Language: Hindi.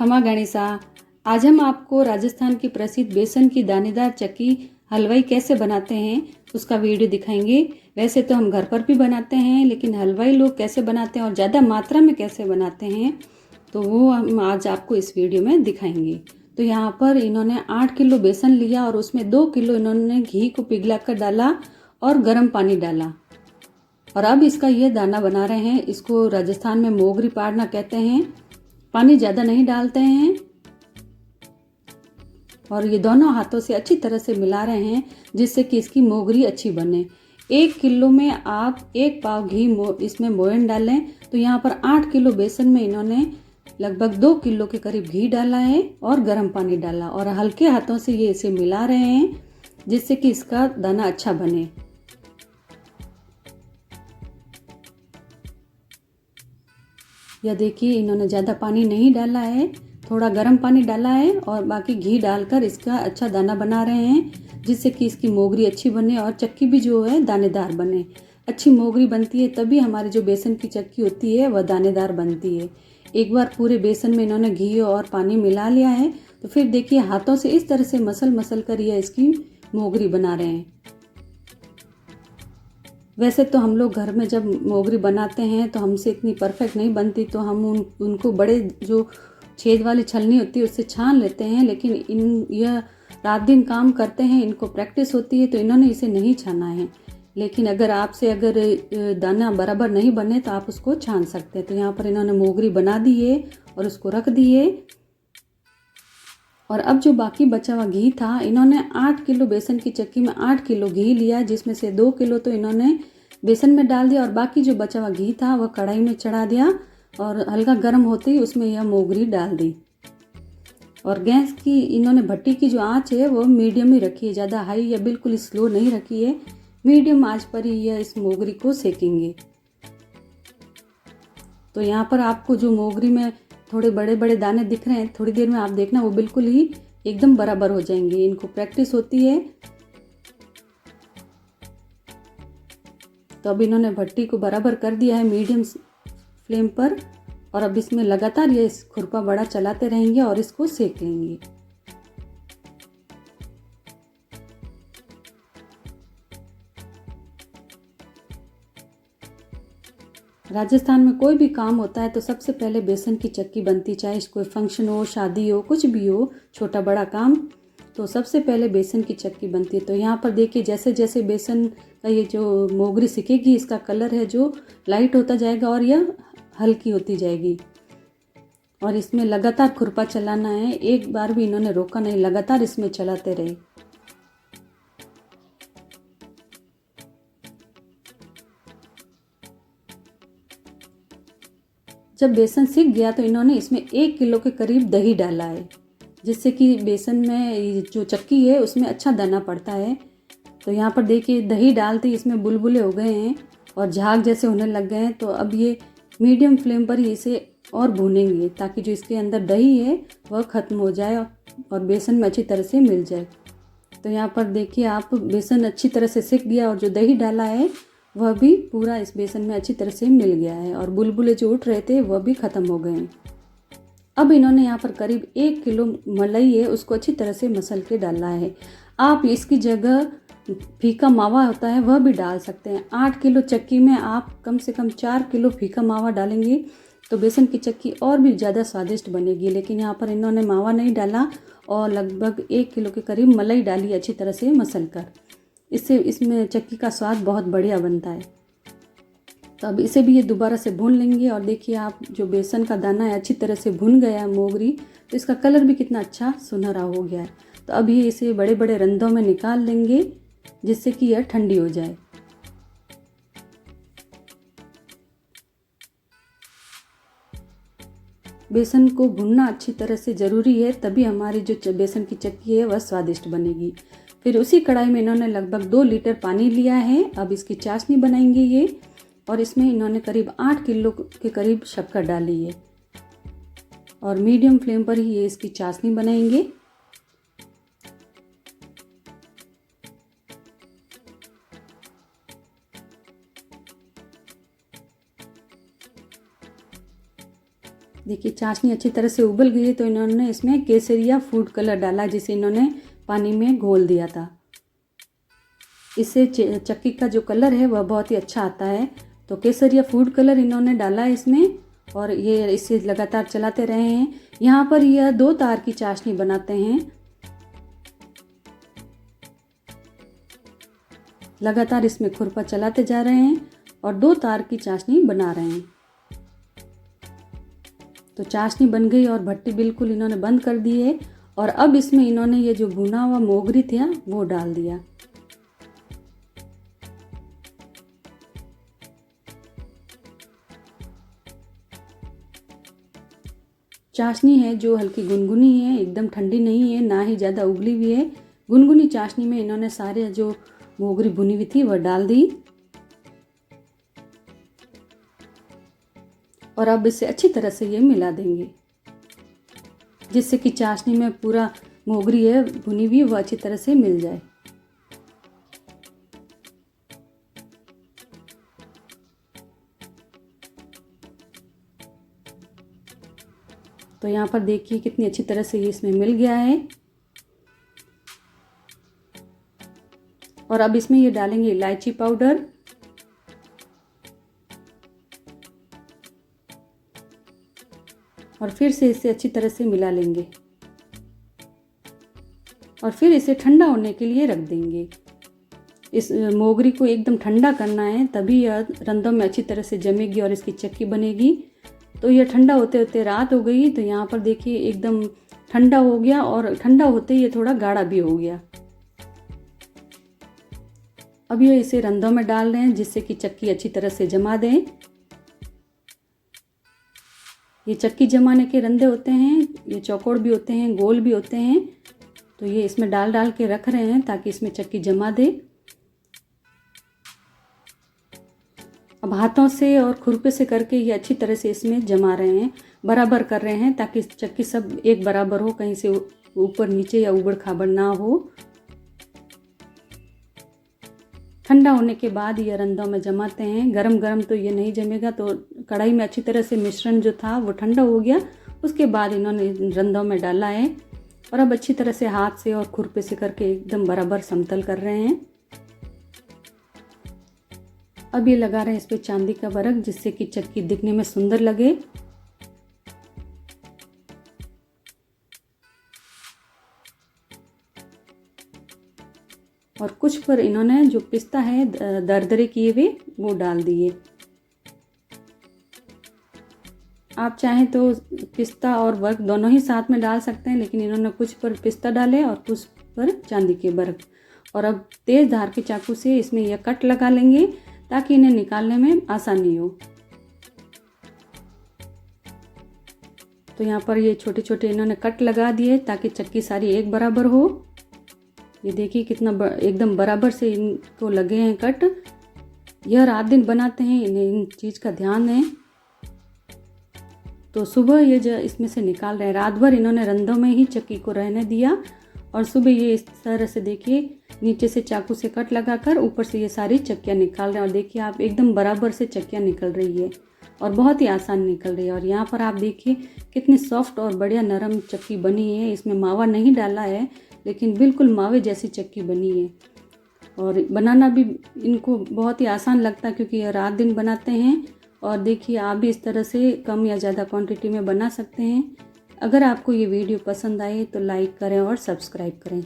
खमा गणिसा। आज हम आपको राजस्थान की प्रसिद्ध बेसन की दानेदार चक्की हलवाई कैसे बनाते हैं उसका वीडियो दिखाएंगे। वैसे तो हम घर पर भी बनाते हैं, लेकिन हलवाई लोग कैसे बनाते हैं और ज़्यादा मात्रा में कैसे बनाते हैं तो वो हम आज आपको इस वीडियो में दिखाएंगे। तो यहाँ पर इन्होंने 8 किलो बेसन लिया और उसमें 2 किलो इन्होंने घी को पिघला कर डाला और गर्म पानी डाला। और अब इसका ये दाना बना रहे हैं। इसको राजस्थान में मोगरी पाड़ना कहते हैं। पानी ज़्यादा नहीं डालते हैं और ये दोनों हाथों से अच्छी तरह से मिला रहे हैं जिससे कि इसकी मोगरी अच्छी बने। 1 किलो में आप 1 पाव घी इसमें मोयन डालें। तो यहाँ पर 8 किलो बेसन में इन्होंने लगभग 2 किलो के करीब घी डाला है और गर्म पानी डाला और हल्के हाथों से ये इसे मिला रहे हैं जिससे कि इसका दाना अच्छा बने। यह देखिए, इन्होंने ज़्यादा पानी नहीं डाला है, थोड़ा गर्म पानी डाला है और बाकी घी डालकर इसका अच्छा दाना बना रहे हैं जिससे कि इसकी मोगरी अच्छी बने और चक्की भी जो है दानेदार बने। अच्छी मोगरी बनती है तभी हमारी जो बेसन की चक्की होती है वह दानेदार बनती है। एक बार पूरे बेसन में इन्होंने घी और पानी मिला लिया है तो फिर देखिए हाथों से इस तरह से मसल कर यह इसकी मोगरी बना रहे हैं। वैसे तो हम लोग घर में जब मोगरी बनाते हैं तो हमसे इतनी परफेक्ट नहीं बनती, तो हम उनको बड़े जो छेद वाली छलनी होती है उससे छान लेते हैं, लेकिन यह रात दिन काम करते हैं, इनको प्रैक्टिस होती है तो इन्होंने इसे नहीं छाना है। लेकिन अगर दाना बराबर नहीं बने तो आप उसको छान सकते हैं। तो यहाँ पर इन्होंने मोगरी बना दी है और उसको रख दी है। और अब जो बाकी बचा हुआ घी था, इन्होंने 8 किलो बेसन की चक्की में 8 किलो घी लिया जिसमें से 2 किलो तो इन्होंने बेसन में डाल दिया और बाकी जो बचा हुआ घी था वह कढ़ाई में चढ़ा दिया और हल्का गर्म होते ही उसमें यह मोगरी डाल दी। और गैस की इन्होंने भट्टी की जो आंच है वो मीडियम ही रखी है, ज़्यादा हाई या बिल्कुल स्लो नहीं रखी है, मीडियम आंच पर ही यह इस मोगरी को सेकेंगे। तो यहाँ पर आपको जो मोगरी में थोड़े बड़े बड़े दाने दिख रहे हैं, थोड़ी देर में आप देखना वो बिल्कुल ही एकदम बराबर हो जाएंगे। इनको प्रैक्टिस होती है। तो अब इन्होंने भट्टी को बराबर कर दिया है मीडियम फ्लेम पर और अब इसमें लगातार ये खुरपा बड़ा चलाते रहेंगे और इसको सेक लेंगे। राजस्थान में कोई भी काम होता है तो सबसे पहले बेसन की चक्की बनती, चाहे कोई फंक्शन हो, शादी हो, कुछ भी हो, छोटा बड़ा काम, तो सबसे पहले बेसन की चक्की बनती है। तो यहाँ पर देखिए जैसे जैसे बेसन का ये जो मोगरी सिकेगी इसका कलर है जो लाइट होता जाएगा और यह हल्की होती जाएगी। और इसमें लगातार खुरपा चलाना है, एक बार भी इन्होंने रोका नहीं, लगातार इसमें चलाते रहे। जब बेसन सीख गया तो इन्होंने इसमें 1 किलो के करीब दही डाला है जिससे कि बेसन में जो चक्की है उसमें अच्छा दाना पड़ता है। तो यहाँ पर देखिए दही डालते ही इसमें बुलबुले हो गए हैं और झाग जैसे होने लग गए हैं। तो अब ये मीडियम फ्लेम पर ही इसे और भूनेंगे ताकि जो इसके अंदर दही है वह ख़त्म हो जाए और बेसन में अच्छी तरह से मिल जाए। तो यहाँ पर देखिए आप बेसन अच्छी तरह से सिक गया और जो दही डाला है वह भी पूरा इस बेसन में अच्छी तरह से मिल गया है और बुलबुले जो उठ रहे थे वह भी ख़त्म हो गए हैं। अब इन्होंने यहाँ पर करीब 1 किलो मलाई है उसको अच्छी तरह से मसल के डालना है। आप इसकी जगह फीका मावा होता है वह भी डाल सकते हैं। 8 किलो चक्की में आप कम से कम 4 किलो फीका मावा डालेंगे तो बेसन की चक्की और भी ज़्यादा स्वादिष्ट बनेगी। लेकिन यहाँ पर इन्होंने मावा नहीं डाला और लगभग 1 किलो के करीब मलाई डाली अच्छी तरह से मसल कर। इससे इसमें चक्की का स्वाद बहुत बढ़िया बनता है। तो अब इसे भी ये दोबारा से भून लेंगे और देखिए आप जो बेसन का दाना है अच्छी तरह से भुन गया है मोगरी, तो इसका कलर भी कितना अच्छा सुनहरा हो गया है। तो अब ये इसे बड़े बड़े रंधों में निकाल लेंगे जिससे कि यह ठंडी हो जाए। बेसन को भुनना अच्छी तरह से ज़रूरी है तभी हमारी जो बेसन की चक्की है वह स्वादिष्ट बनेगी। फिर उसी कढ़ाई में इन्होंने लगभग 2 लीटर पानी लिया है। अब इसकी चाशनी बनाएंगे ये और इसमें इन्होंने करीब 8 किलो के करीब शक्कर डाली है और मीडियम फ्लेम पर ही ये इसकी चाशनी बनाएंगे। देखिए चाशनी अच्छी तरह से उबल गई है, तो इन्होंने इसमें केसरिया फूड कलर डाला जिसे इन्होंने पानी में घोल दिया था। इससे चक्की का जो कलर है वह बहुत ही अच्छा आता है। तो केसरिया फूड कलर इन्होंने डाला है इसमें और ये इसे लगातार चलाते रहे हैं। यहाँ पर यह 2 तार की चाशनी बनाते हैं। लगातार इसमें खुरपा चलाते जा रहे हैं और 2 तार की चाशनी बना रहे हैं। तो चाशनी बन गई और भट्टी बिल्कुल इन्होंने बंद कर दी है। और अब इसमें इन्होंने ये जो भुना हुआ मोगरी था वो डाल दिया। चाशनी है जो हल्की गुनगुनी है, एकदम ठंडी नहीं है, ना ही ज़्यादा उबली हुई है। गुनगुनी चाशनी में इन्होंने सारे जो मोगरी भुनी हुई थी वह डाल दी और अब इसे अच्छी तरह से ये मिला देंगे, जिससे कि चाशनी में पूरा मोगरी है भुनी हुई वह अच्छी तरह से मिल जाए। तो यहाँ पर देखिए कितनी अच्छी तरह से ये इसमें मिल गया है। और अब इसमें ये डालेंगे इलायची पाउडर, और फिर से इसे अच्छी तरह से मिला लेंगे और फिर इसे ठंडा होने के लिए रख देंगे। इस मोगरी को एकदम ठंडा करना है, तभी यह रंधों में अच्छी तरह से जमेगी और इसकी चक्की बनेगी। तो यह ठंडा होते होते रात हो गई। तो यहाँ पर देखिए एकदम ठंडा हो गया और ठंडा होते ये थोड़ा गाढ़ा भी हो गया। अब ये इसे रंधों में डाल रहे हैं जिससे कि चक्की अच्छी तरह से जमा दें। ये चक्की जमाने के रंधे होते हैं, ये चौकोर भी होते हैं, गोल भी होते हैं। तो ये इसमें डाल डाल के रख रहे हैं ताकि इसमें चक्की जमा दे। अब हाथों से और खुरपे से करके ये अच्छी तरह से इसमें जमा रहे हैं, बराबर कर रहे हैं ताकि चक्की सब एक बराबर हो, कहीं से ऊपर नीचे या ऊबड़ खाबड़ ना हो। ठंडा होने के बाद ये रंधों में जमाते हैं। गरम गरम तो ये नहीं जमेगा। तो कढ़ाई में अच्छी तरह से मिश्रण जो था वो ठंडा हो गया, उसके बाद इन्होंने रंधों में डाला है और अब अच्छी तरह से हाथ से और खुरपे से करके एकदम बराबर समतल कर रहे हैं। अब ये लगा रहे हैं इस पर चांदी का वर्क जिससे कि चक्की दिखने में सुंदर लगे। और कुछ पर इन्होंने जो पिस्ता है दरदरे किए हुए वो डाल दिए। आप चाहें तो पिस्ता और वर्क दोनों ही साथ में डाल सकते हैं, लेकिन इन्होंने कुछ पर पिस्ता डाले और कुछ पर चांदी के वर्क। और अब तेज धार के चाकू से इसमें यह कट लगा लेंगे ताकि इन्हें निकालने में आसानी हो। तो यहाँ पर ये छोटे छोटे इन्होंने कट लगा दिए ताकि चक्की सारी एक बराबर हो। ये देखिए कितना एकदम बराबर से इनको लगे हैं कट। यह रात दिन बनाते हैं, इन्हें इन चीज़ का ध्यान है। तो सुबह ये जो इसमें से निकाल रहे हैं, रात भर इन्होंने रंधों में ही चक्की को रहने दिया और सुबह ये इस तरह से देखिए नीचे से चाकू से कट लगाकर ऊपर से ये सारी चक्कियाँ निकाल रहे हैं। और देखिए आप एकदम बराबर से चक्कियाँ निकल रही है और बहुत ही आसान निकल रही है। और यहाँ पर आप देखिए कितनी सॉफ्ट और बढ़िया नरम चक्की बनी है। इसमें मावा नहीं डाला है, लेकिन बिल्कुल मावे जैसी चक्की बनी है। और बनाना भी इनको बहुत ही आसान लगता है क्योंकि ये रात दिन बनाते हैं। और देखिए आप भी इस तरह से कम या ज़्यादा क्वांटिटी में बना सकते हैं। अगर आपको ये वीडियो पसंद आए तो लाइक करें और सब्सक्राइब करें।